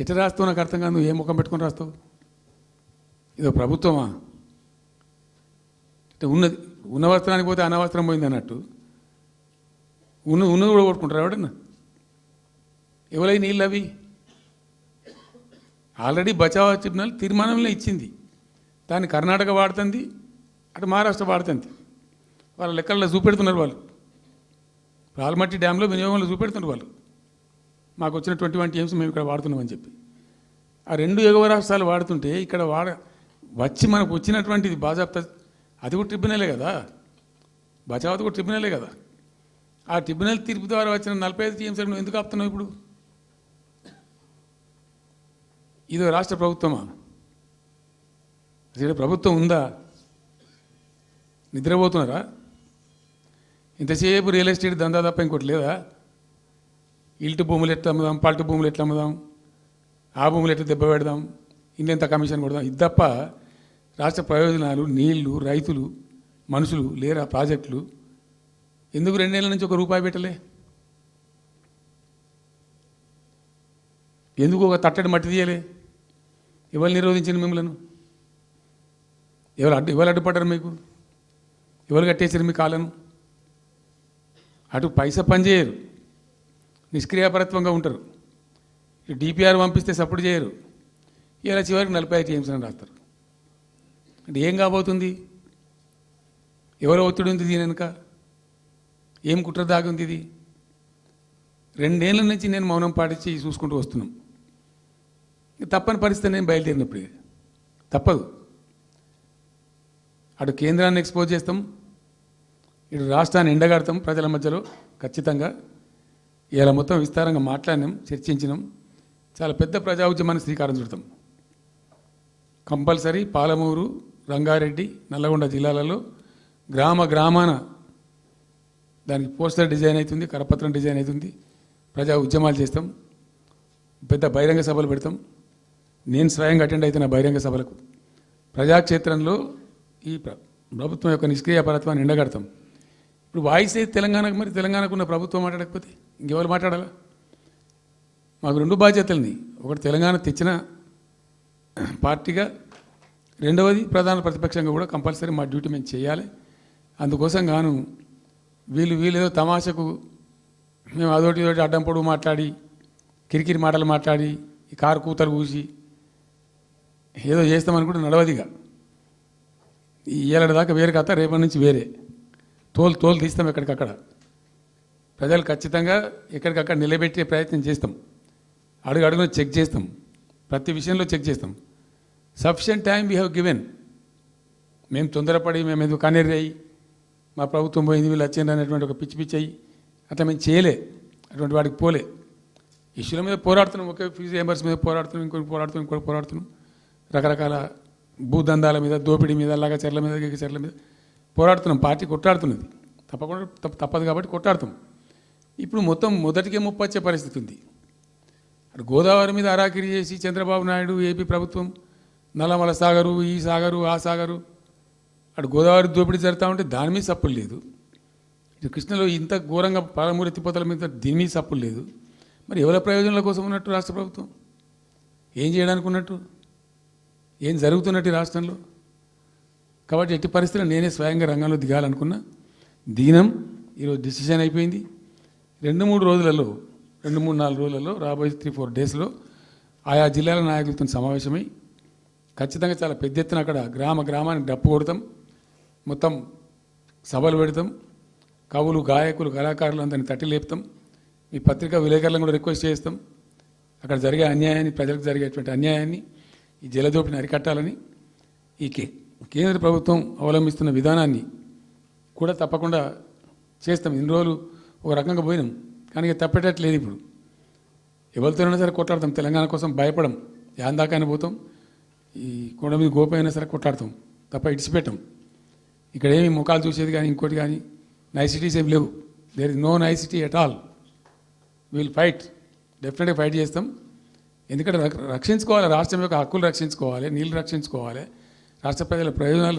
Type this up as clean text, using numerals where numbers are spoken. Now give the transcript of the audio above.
ఎట్లా రాస్తావు నాకు అర్థం కాదు. నువ్వు ఏ ముఖం పెట్టుకొని రాస్తావు? ఇదో ప్రభుత్వమా? ఉన్నది ఉన్న వస్త్రానికి పోతే అనవస్త్రం పోయింది అన్నట్టు ఉన్నది కూడా కొట్టుకుంటారు ఎవడన్నా. ఎవరై నీళ్ళు అవి ఆల్రెడీ బచావ్ ట్రిబ్యునల్ తీర్మానంలో ఇచ్చింది. దాన్ని కర్ణాటక వాడుతుంది, అటు మహారాష్ట్ర వాడుతుంది. వాళ్ళ లెక్కల్లో చూపెడుతున్నారు వాళ్ళు. ఆల్మట్టి డ్యాంలో వినియోగంలో చూపెడుతున్నారు వాళ్ళు. మాకు వచ్చిన 21 TMs మేము ఇక్కడ వాడుతున్నామని చెప్పి. ఆ 2 ఎగువ రాష్ట్రాలు వాడుతుంటే ఇక్కడ వచ్చి మనకు వచ్చినటువంటిది బాజాప్తా అది కూడా ట్రిబ్యునలే కదా, బచావత్ కూడా ట్రిబ్యునలే కదా. ఆ ట్రిబ్యునల్ తీర్పు ద్వారా వచ్చిన 45 TMs నువ్వు ఎందుకు ఆపుతున్నావు ఇప్పుడు? ఇదో రాష్ట్ర ప్రభుత్వమా? అసలు ప్రభుత్వం ఉందా? నిద్రపోతున్నారా? ఇంతసేపు రియల్ ఎస్టేట్ దందా తప్ప ఇంకోటి లేదా? ఇల్టు భూములు ఎట్లా అమ్ముదాం, పల్టు భూములు ఎట్లా అమ్ముదాం, ఆ భూములు ఎట్లా దెబ్బ పెడదాం, ఇంకెంత కమిషన్ కొడదాం, ఇది తప్ప రాష్ట్ర ప్రయోజనాలు, నీళ్లు, రైతులు, మనుషులు లేరా? ప్రాజెక్టులు ఎందుకు 2 నెలల నుంచి ₹1 పెట్టలే? ఎందుకు ఒక తట్టడి మట్టి తీయలే? ఎవరు నిరోధించిన మిమ్మల్ని? ఎవరు అడ్డుపడ్డారు మీకు? ఎవరు కట్టేసారు మీ కాళ్ళను? అటు పైసా పనిచేయరు, నిష్క్రియాపరత్వంగా ఉంటారు. DPR పంపిస్తే సపోర్ట్ చేయరు. ఇలా చివరికి 45 TMs అని రాస్తారు. అంటే ఏం కాబోతుంది? ఎవరో ఒత్తిడి ఉంది దీని వెనుక? ఏం కుట్ర దాగుంది ఇది? 2 ఏళ్ళ నుంచి నేను మౌనం పాటించి చూసుకుంటూ వస్తున్నాం. తప్పని పరిస్థితి నేను బయలుదేరినప్పుడు తప్పదు. అటు కేంద్రాన్ని ఎక్స్పోజ్ చేస్తాం, ఇటు రాష్ట్రాన్ని ఎండగడతాం ప్రజల మధ్యలో ఖచ్చితంగా. ఇలా మొత్తం విస్తారంగా మాట్లాడినాం, చర్చించినాం. చాలా పెద్ద ప్రజా ఉద్యమానికి శ్రీకారం చుడతాం. కంపల్సరీ పాలమూరు, రంగారెడ్డి, నల్లగొండ జిల్లాలలో గ్రామాన దానికి పోస్టర్ డిజైన్ అవుతుంది, కరపత్రం డిజైన్ అవుతుంది. ప్రజా ఉద్యమాలు చేస్తాం, పెద్ద బహిరంగ సభలు పెడతాం. నేను స్వయంగా అటెండ్ అవుతున్న బహిరంగ సభలకు. ప్రజాక్షేత్రంలో ఈ ప్రభుత్వం యొక్క నిష్క్రియాపరత్వాన్ని ఎండగడతాం. ఇప్పుడు వాయిస్ అయితే తెలంగాణకు, మరి తెలంగాణకు ఉన్న ప్రభుత్వం మాట్లాడకపోతే ఇంకెవరు మాట్లాడాలా? మాకు 2 బాధ్యతలని, ఒకటి తెలంగాణ తెచ్చిన పార్టీగా, రెండవది ప్రధాన ప్రతిపక్షంగా కూడా కంపల్సరీ మా డ్యూటీ మేము చేయాలి. అందుకోసం గాను వీళ్ళు ఏదో తమాషకు మేము అదోటి ఇదోటి అడ్డం పొడుగు మాట్లాడి, కిరికిరి మాటలు మాట్లాడి, ఈ కారు కూతలు కూసి ఏదో చేస్తామనుకుంటే నడవదిగా. ఏళ్ళ దాకా వేరే కథ, రేపటి నుంచి వేరే తోలు తీస్తాం ఎక్కడికక్కడ. ప్రజలు ఖచ్చితంగా ఎక్కడికక్కడ నిలబెట్టే ప్రయత్నం చేస్తాం. అడుగున చెక్ చేస్తాం, ప్రతి విషయంలో చెక్ చేస్తాం. Sufficient time we have given. మేము తొందరపడి మేము ఎందుకు కన్నెర్రాయి, మా ప్రభుత్వం పోయింది వీళ్ళు వచ్చింది అనేటువంటి ఒక పిచ్చి అయ్యి అట్లా మేము చేయలే, అటువంటి వాడికి పోలే. ఇష్యూల మీద పోరాడుతున్నాం, ఒకే ఫీజు రియంబర్స్ మీద పోరాడుతున్నాం, ఇంకోటి పోరాడుతున్నాం. రకరకాల భూదందాల మీద, దోపిడీ మీద, చెర్ల మీద పోరాడుతున్నాం. పార్టీ కొట్లాడుతున్నది, తప్పదు కాబట్టి కొట్లాడుతాం. ఇప్పుడు మొత్తం మొదటికే ముప్పొచ్చే పరిస్థితి ఉంది. అటు గోదావరి మీద అరాకిరి చేసి చంద్రబాబు నాయుడు, ఏపీ ప్రభుత్వం నల్లమల సాగరు, ఈ సాగరు, ఆ సాగరు, అటు గోదావరి దోపిడీ జరుగుతూ ఉంటే దాని మీద సప్పులు లేదు. ఇటు కృష్ణలో ఇంత ఘోరంగా పాలమూరు ఎత్తిపోతల మీద దీని మీద సప్పులు లేదు. మరి ఎవరి ప్రయోజనాల కోసం ఉన్నట్టు రాష్ట్ర ప్రభుత్వం? ఏం చేయడానికి ఉన్నట్టు? ఏం జరుగుతున్నట్టు రాష్ట్రంలో? కాబట్టి ఎట్టి పరిస్థితుల్లో నేనే స్వయంగా రంగంలో దిగాలనుకున్నా. దినం ఈరోజు డిసిషన్ అయిపోయింది. 2-3 రోజులలో, 2-3-4 రోజులలో, రాబోయే 3-4 డేస్లో ఆయా జిల్లాల నాయకులతో సమావేశమై ఖచ్చితంగా చాలా పెద్ద ఎత్తున అక్కడ గ్రామానికి డప్పు కొడతాం, మొత్తం సభలు పెడతాం, కవులు, గాయకులు, కళాకారులు అందరినీ తట్టి లేపుతాం. మీ పత్రికా విలేకరులను కూడా రిక్వెస్ట్ చేస్తాం. అక్కడ జరిగే అన్యాయాన్ని, ప్రజలకు జరిగేటువంటి అన్యాయాన్ని, ఈ జలదోపిని అరికట్టాలని ఈ కేంద్ర ప్రభుత్వం అవలంబిస్తున్న విధానాన్ని కూడా తప్పకుండా చేస్తాం. ఇన్ని రోజులు ఒక రకంగా పోయినాం, కానీ ఇక తప్పేటట్లేదు. ఇప్పుడు ఎవరితోనైనా సరే కొట్లాడతాం, తెలంగాణ కోసం భయపడం. యాందాకాని పోతాం, ఈ కొండ మీద గోపైనా సరే కొట్లాడతాం, తప్ప ఇడిచిపెట్టాం. ఇక్కడ ఏమి ముఖాలు చూసేది కానీ ఇంకోటి కానీ నైసిటీస్ ఏమి లేవు. There is no nicety at all. Will fight, డెఫినెట్గా ఫైట్ చేస్తాం. ఎందుకంటే రక్షించుకోవాలి, రాష్ట్రం యొక్క హక్కులు రక్షించుకోవాలి, నీళ్ళు రక్షించుకోవాలి, రాష్ట్ర ప్రజల ప్రయోజనాలు